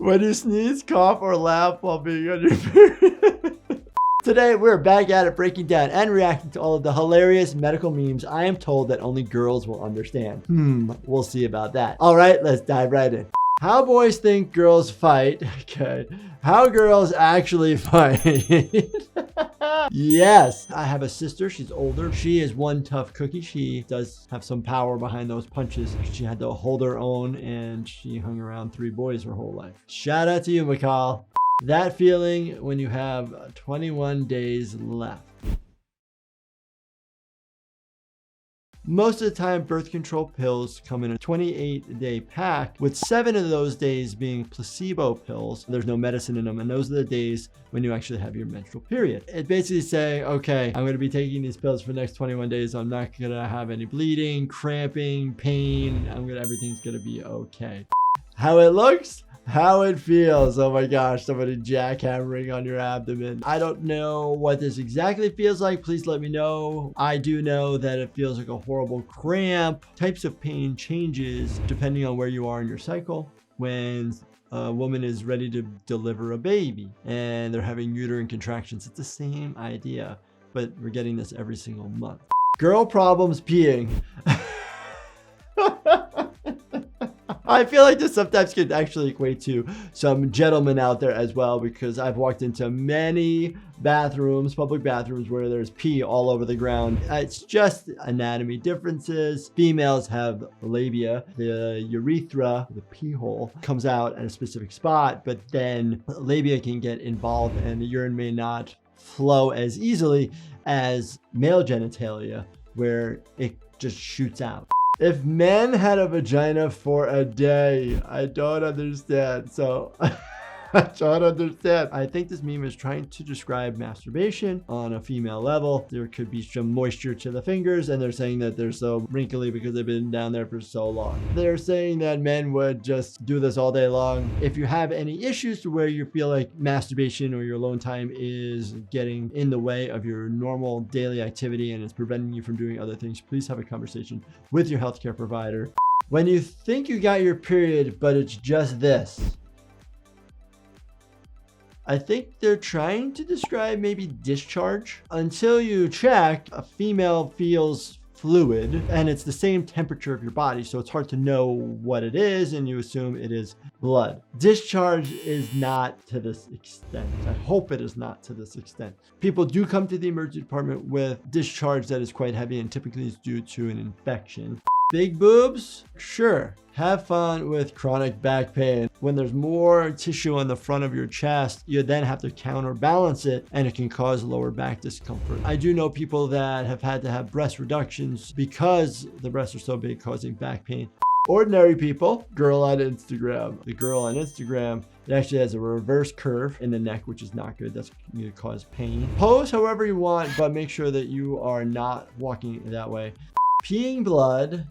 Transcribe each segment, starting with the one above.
When you sneeze, cough, or laugh while being on your period. Today, we're back at it, breaking down and reacting to all of the hilarious medical memes I am told that only girls will understand. We'll see about that. All right, let's dive right in. How boys think girls fight. Okay. How girls actually fight. Yes. I have a sister. She's older. She is one tough cookie. She does have some power behind those punches. She had to hold her own and she hung around 3 boys her whole life. Shout out to you, McCall. That feeling when you have 21 days left. Most of the time, birth control pills come in a 28-day pack, with 7 of those days being placebo pills. There's no medicine in them, and those are the days when you actually have your menstrual period. It basically saying, okay, I'm going to be taking these pills for the next 21 days. I'm not going to have any bleeding, cramping, pain. Everything's going to be okay. How it looks? How it feels. Oh my gosh, somebody jackhammering on your abdomen. I don't know what this exactly feels like. Please let me know. I do know that it feels like a horrible cramp. Types of pain changes depending on where you are in your cycle. When a woman is ready to deliver a baby and they're having uterine contractions, it's the same idea, but we're getting this every single month. Girl problems peeing. I feel like this sometimes could actually equate to some gentlemen out there as well, because I've walked into many bathrooms, public bathrooms, where there's pee all over the ground. It's just anatomy differences. Females have labia. The urethra, the pee hole, comes out at a specific spot, but then labia can get involved and the urine may not flow as easily as male genitalia, where it just shoots out. If men had a vagina for a day, I don't understand. So I don't understand. I think this meme is trying to describe masturbation on a female level. There could be some moisture to the fingers, and they're saying that they're so wrinkly because they've been down there for so long. They're saying that men would just do this all day long. If you have any issues to where you feel like masturbation or your alone time is getting in the way of your normal daily activity and it's preventing you from doing other things, please have a conversation with your healthcare provider. When you think you got your period, but it's just this. I think they're trying to describe maybe discharge. Until you check, a female feels fluid and it's the same temperature of your body, so it's hard to know what it is and you assume it is blood. Discharge is not to this extent. I hope it is not to this extent. People do come to the emergency department with discharge that is quite heavy and typically is due to an infection. Big boobs? Sure. Have fun with chronic back pain. When there's more tissue on the front of your chest, you then have to counterbalance it and it can cause lower back discomfort. I do know people that have had to have breast reductions because the breasts are so big, causing back pain. Ordinary people, girl on Instagram. The girl on Instagram, it actually has a reverse curve in the neck, which is not good. That's going to cause pain. Pose however you want, but make sure that you are not walking that way. Peeing blood,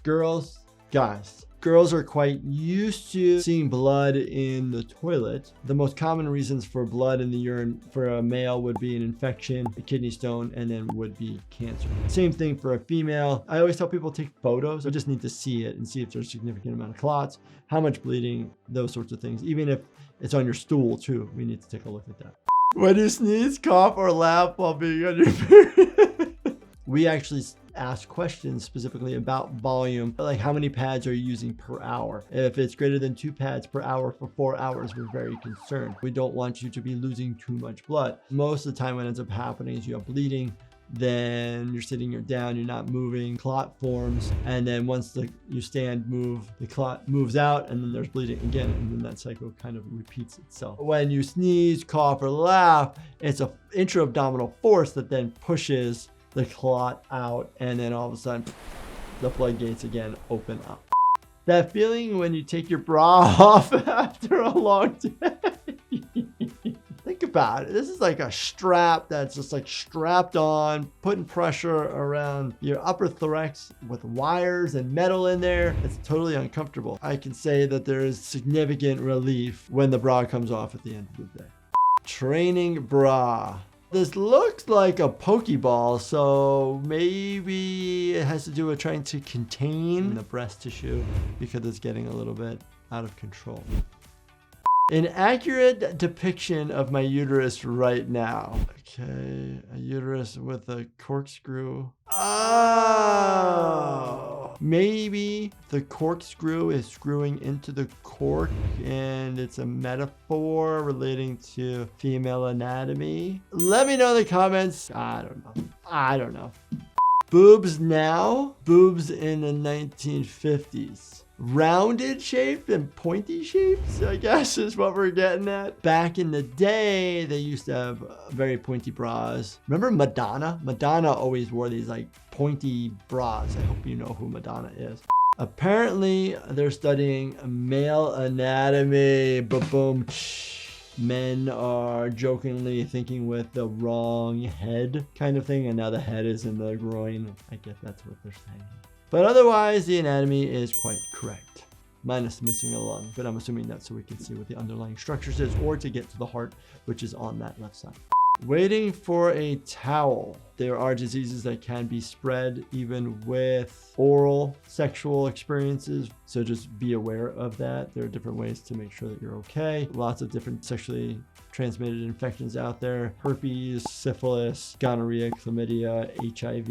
girls, guys. Girls are quite used to seeing blood in the toilet. The most common reasons for blood in the urine for a male would be an infection, a kidney stone, and then would be cancer. Same thing for a female. I always tell people take photos. I just need to see it and see if there's a significant amount of clots, how much bleeding, those sorts of things. Even if it's on your stool too, we need to take a look at that. When you sneeze, cough, or laugh while being on your period. We actually ask questions specifically about volume, like how many pads are you using per hour? If it's greater than 2 pads per hour for 4 hours, we're very concerned. We don't want you to be losing too much blood. Most of the time what ends up happening is you have bleeding, then you're sitting, you're down, you're not moving, clot forms, and then once you stand, move, the clot moves out, and then there's bleeding again, and then that cycle kind of repeats itself. When you sneeze, cough, or laugh, it's an intra-abdominal force that then pushes the clot out, and then all of a sudden the floodgates again open up. That feeling when you take your bra off after a long day. Think about it. This is like a strap that's just like strapped on, putting pressure around your upper thorax with wires and metal in there. It's totally uncomfortable. I can say that there is significant relief when the bra comes off at the end of the day. Training bra. This looks like a Pokeball, so maybe it has to do with trying to contain the breast tissue because it's getting a little bit out of control. An accurate depiction of my uterus right now. Okay, a uterus with a corkscrew. Oh, maybe the corkscrew is screwing into the cork and it's a metaphor relating to female anatomy. Let me know in the comments. I don't know. Boobs now, boobs in the 1950s. Rounded shape and pointy shapes, I guess is what we're getting at. Back in the day, they used to have very pointy bras. Remember Madonna? Madonna always wore these like pointy bras. I hope you know who Madonna is. Apparently, they're studying male anatomy. Boom. Men are jokingly thinking with the wrong head kind of thing, and now the head is in the groin. I guess that's what they're saying. But otherwise, the anatomy is quite correct. Minus missing a lung, but I'm assuming that's so we can see what the underlying structures is, or to get to the heart, which is on that left side. Waiting for a towel. There are diseases that can be spread even with oral sexual experiences. So just be aware of that. There are different ways to make sure that you're okay. Lots of different sexually transmitted infections out there. Herpes, syphilis, gonorrhea, chlamydia, HIV.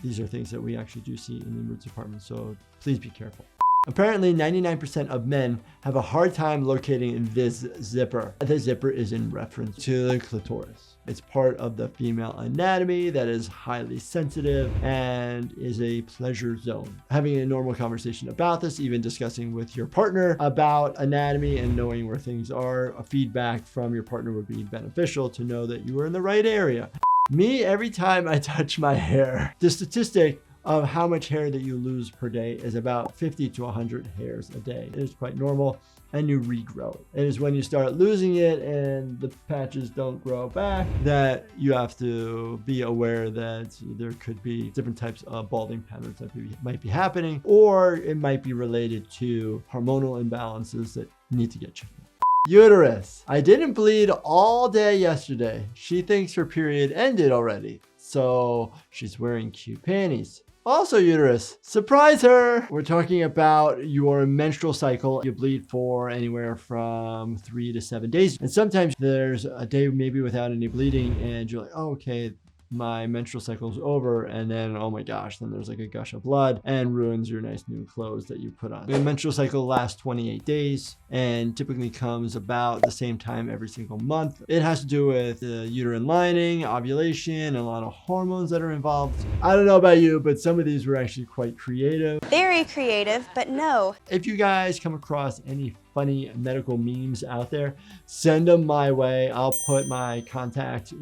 These are things that we actually do see in the emergency department. So please be careful. Apparently, 99% of men have a hard time locating this zipper. The zipper is in reference to the clitoris. It's part of the female anatomy that is highly sensitive and is a pleasure zone. Having a normal conversation about this, even discussing with your partner about anatomy and knowing where things are, a feedback from your partner would be beneficial to know that you are in the right area. Me, every time I touch my hair, the statistic of how much hair that you lose per day is about 50 to 100 hairs a day. It is quite normal, and you regrow it. It is when you start losing it and the patches don't grow back that you have to be aware that there could be different types of balding patterns that might be happening, or it might be related to hormonal imbalances that need to get checked out. Uterus. I didn't bleed all day yesterday. She thinks her period ended already, so she's wearing cute panties. Also uterus, surprise her! We're talking about your menstrual cycle. You bleed for anywhere from 3 to 7 days. And sometimes there's a day maybe without any bleeding and you're like, oh, okay, my menstrual cycle is over, and then oh my gosh, then there's like a gush of blood and ruins your nice new clothes that you put on. The menstrual cycle lasts 28 days and typically comes about the same time every single month. It has to do with the uterine lining, ovulation, and a lot of hormones that are involved. I don't know about you, but some of these were actually quite creative. Very creative, but no. If you guys come across any funny medical memes out there, send them my way. I'll put my contact